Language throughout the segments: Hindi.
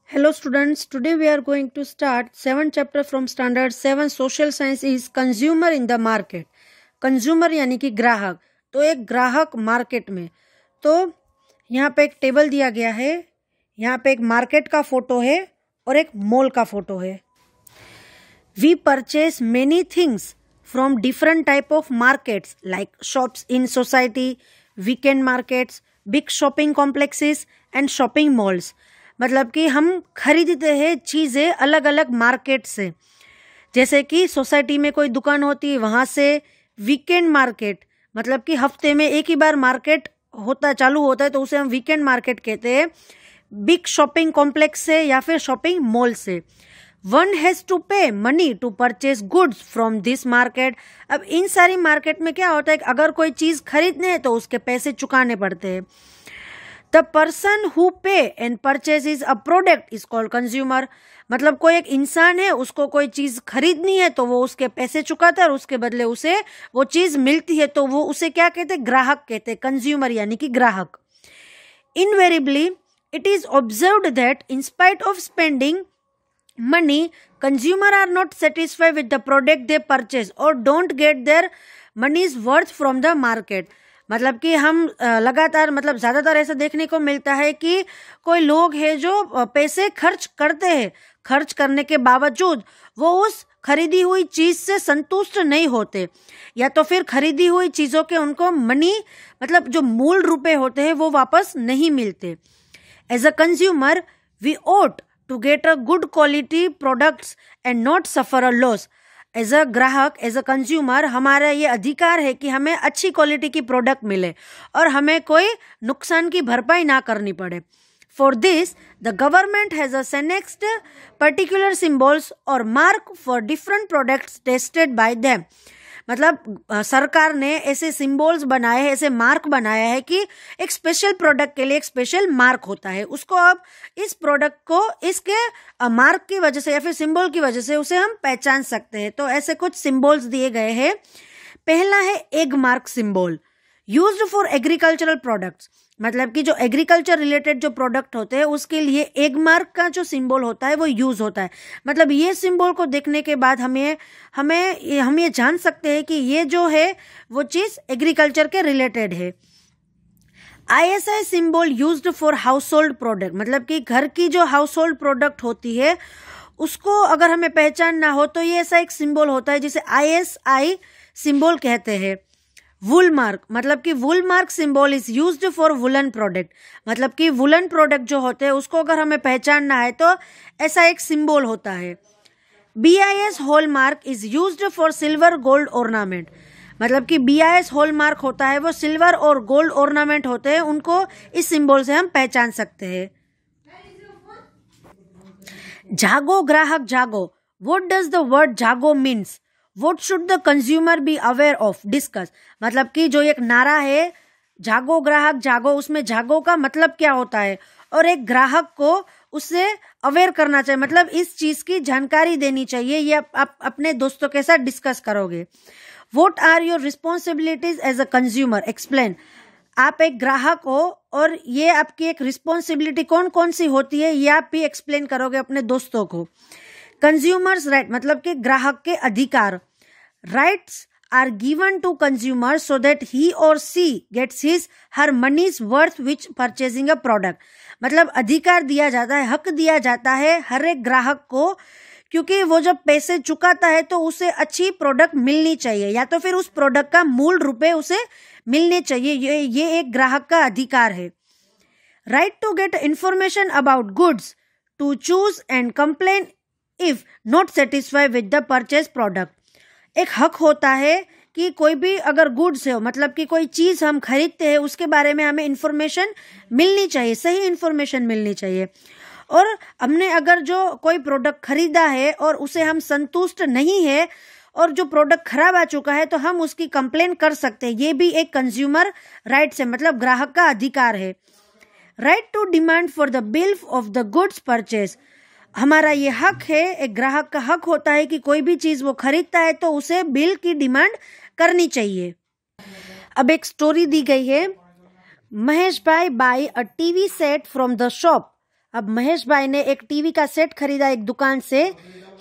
Hello students, today we are going to start 7th chapter from standard 7 social science is consumer in the market. Consumer यानी कि ग्राहक। तो एक ग्राहक मार्केट में, तो यहाँ पे एक टेबल दिया गया है, यहाँ पे एक मार्केट का फोटो है और एक मॉल का फोटो है। We purchase many things from different type of markets like shops in society, weekend markets, big shopping complexes and shopping malls. मतलब कि हम खरीदते हैं चीज़ें अलग अलग मार्केट से, जैसे कि सोसाइटी में कोई दुकान होती है वहाँ से, वीकेंड मार्केट मतलब कि हफ्ते में एक ही बार मार्केट चालू होता है तो उसे हम वीकेंड मार्केट कहते हैं, बिग शॉपिंग कॉम्प्लेक्स से या फिर शॉपिंग मॉल से। One has to pay money to purchase goods from this market. अब इन सारी मार्केट में क्या होता है कि अगर कोई चीज़ खरीदने है तो उसके पैसे चुकाने पड़ते हैं। द पर्सन हु पे and purchase a product is called consumer. मतलब कोई एक इंसान है, उसको कोई चीज़ खरीदनी है तो वो उसके पैसे चुकाता है और उसके बदले उसे वो चीज़ मिलती है, तो वो उसे क्या कहते हैं, ग्राहक कहते हैं, कंज्यूमर यानी कि ग्राहक। Invariably it is observed that in spite of spending money, consumer are not satisfied with the product they purchase or don't get their money's worth from the market। मतलब कि हम लगातार मतलब ज़्यादातर ऐसा देखने को मिलता है कि कोई लोग हैं जो पैसे खर्च करते हैं, खर्च करने के बावजूद वो उस खरीदी हुई चीज़ से संतुष्ट नहीं होते, या तो फिर खरीदी हुई चीज़ों के उनको मनी मतलब जो मूल रुपए होते हैं वो वापस नहीं मिलते। As a consumer we ought to get a good quality products and not suffer a loss। As a ग्राहक, एज अ कंज्यूमर हमारा ये अधिकार है कि हमें अच्छी क्वालिटी की प्रोडक्ट मिले और हमें कोई नुकसान की भरपाई ना करनी पड़े। For this the government has annexed particular symbols और mark for different products tested by them. मतलब सरकार ने ऐसे सिंबल्स बनाए हैं, ऐसे मार्क बनाया है कि एक स्पेशल प्रोडक्ट के लिए एक स्पेशल मार्क होता है, उसको अब इस प्रोडक्ट को इसके मार्क की वजह से या फिर सिंबल की वजह से उसे हम पहचान सकते हैं। तो ऐसे कुछ सिंबल्स दिए गए हैं। पहला है egg mark symbol, used for agricultural products. मतलब कि जो एग्रीकल्चर रिलेटेड जो प्रोडक्ट होते हैं उसके लिए एग मार्क का जो सिंबल होता है वो यूज होता है। मतलब ये सिंबल को देखने के बाद हम ये जान सकते हैं कि ये जो है वो चीज़ एग्रीकल्चर के रिलेटेड है। ISI symbol used for house hold product. मतलब कि घर की जो हाउस होल्ड प्रोडक्ट होती है उसको अगर हमें पहचान ना हो तो ये ऐसा एक सिंबल होता है जिसे ISI सिंबल कहते हैं। वुल मार्क मतलब कि wool mark symbol is used for woollen product. मतलब कि वुलन प्रोडक्ट जो होते हैं उसको अगर हमें पहचानना है तो ऐसा एक सिंबल होता है। BIS hall mark is used for silver gold ornament. मतलब कि BIS हॉल मार्क होता है वो सिल्वर और गोल्ड ऑर्नामेंट होते हैं, उनको इस सिंबल से हम पहचान सकते हैं। जागो ग्राहक जागो, व्हाट डज द वर्ड जागो means, What should the consumer be aware of? Discuss। मतलब कि जो एक नारा है जागो ग्राहक जागो, उसमें जागो का मतलब क्या होता है और एक ग्राहक को उससे अवेयर करना चाहिए, मतलब इस चीज़ की जानकारी देनी चाहिए। ये आप अपने दोस्तों के साथ डिस्कस करोगे। What are your responsibilities as a consumer? Explain। आप एक ग्राहक हो और ये आपकी एक रिस्पॉन्सिबिलिटी कौन कौन सी होती है ये आप भी एक्सप्लेन करोगे अपने दोस्तों को। कंज्यूमर्स राइट मतलब कि ग्राहक के अधिकार। Rights are given to consumer so that he or she gets his her money's worth which purchasing a product. मतलब अधिकार दिया जाता है, हक दिया जाता है हर एक ग्राहक को, क्योंकि वो जब पैसे चुकाता है तो उसे अच्छी प्रोडक्ट मिलनी चाहिए या तो फिर उस प्रोडक्ट का मूल रुपए उसे मिलने चाहिए। ये एक ग्राहक का अधिकार है। Right to get information about goods, to choose and complain if not satisfied with the purchase product. एक हक होता है कि कोई भी अगर गुड्स है मतलब कि कोई चीज़ हम खरीदते हैं उसके बारे में हमें इंफॉर्मेशन मिलनी चाहिए, सही इंफॉर्मेशन मिलनी चाहिए। और हमने अगर जो कोई प्रोडक्ट खरीदा है और उसे हम संतुष्ट नहीं है और जो प्रोडक्ट खराब आ चुका है तो हम उसकी कंप्लेन कर सकते हैं। ये भी एक कंज्यूमर राइट्स है, मतलब ग्राहक का अधिकार है। Right to demand for the bill of the goods purchase. हमारा ये हक है, एक ग्राहक का हक होता है कि कोई भी चीज़ वो खरीदता है तो उसे बिल की डिमांड करनी चाहिए। अब एक स्टोरी दी गई है। Mahesh bhai buy a TV set from the shop अब महेश भाई ने एक टीवी का सेट खरीदा एक दुकान से।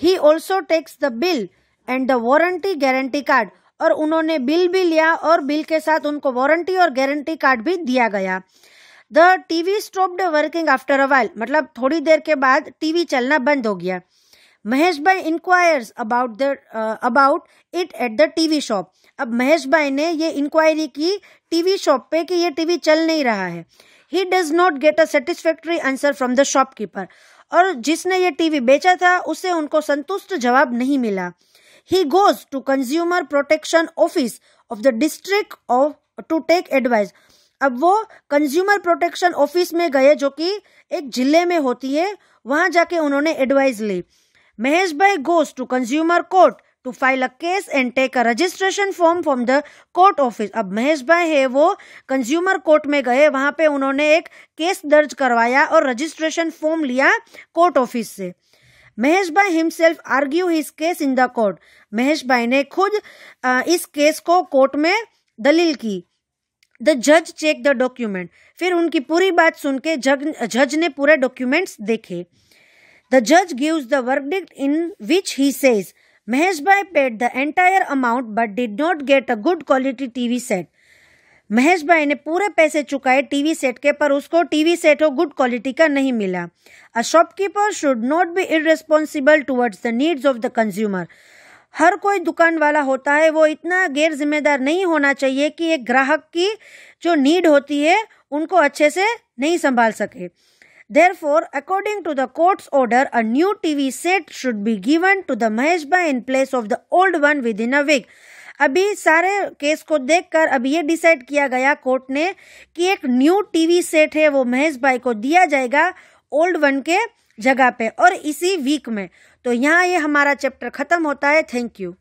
He also takes the bill and the warranty guarantee card, और उन्होंने बिल भी लिया और बिल के साथ उनको वारंटी और गारंटी कार्ड भी दिया गया। The TV stopped working after a while, मतलब थोड़ी देर के बाद टीवी चलना बंद हो गया। महेश भाई enquires about it at the TV shop. अब महेश भाई ने ये इंक्वायरी की टीवी शॉप पे कि ये टीवी चल नहीं रहा है। He does not get a satisfactory answer from the shopkeeper, और जिसने ये टीवी बेचा था उससे उनको संतुष्ट जवाब नहीं मिला। He goes to consumer protection office of the district of to take advice. अब वो कंज्यूमर प्रोटेक्शन ऑफिस में गए जो कि एक जिले में होती है, वहां जाके उन्होंने एडवाइस ली। Mahesh bhai goes to consumer court to file a case and take a registration form from the court office. अब महेश भाई है वो कंज्यूमर कोर्ट में गए, वहां पे उन्होंने एक केस दर्ज करवाया और रजिस्ट्रेशन फॉर्म लिया कोर्ट ऑफिस से। महेश भाई himself argue his case in the court. Mahesh bhai ने खुद इस केस को कोर्ट में दलील की। द जज चेक द डॉक्यूमेंट, फिर उनकी पूरी बात सुन के जज ने पूरे डॉक्यूमेंट्स देखे। द जज gives the verdict in which he says Mahesh bhai paid the entire amount but did not get a good quality TV set. Mahesh bhai ने पूरे पैसे चुकाए टीवी सेट के, पर उसको टीवी सेट हो गुड क्वालिटी का नहीं मिला। A shopkeeper should not be irresponsible towards the needs of the consumer. हर कोई दुकान वाला होता है वो इतना गैर जिम्मेदार नहीं होना चाहिए कि एक ग्राहक की जो नीड होती है उनको अच्छे से नहीं संभाल सके। Therefore, according to the court's order, a new TV set should be given to the Mahesh Bhai in place of the old one within a week. अभी सारे केस को देखकर अभी ये डिसाइड किया गया कोर्ट ने कि एक न्यू टीवी सेट है वो महेश भाई को दिया जाएगा ओल्ड वन के जगह पे, और इसी वीक में। तो यहाँ ये हमारा चैप्टर खत्म होता है। Thank you.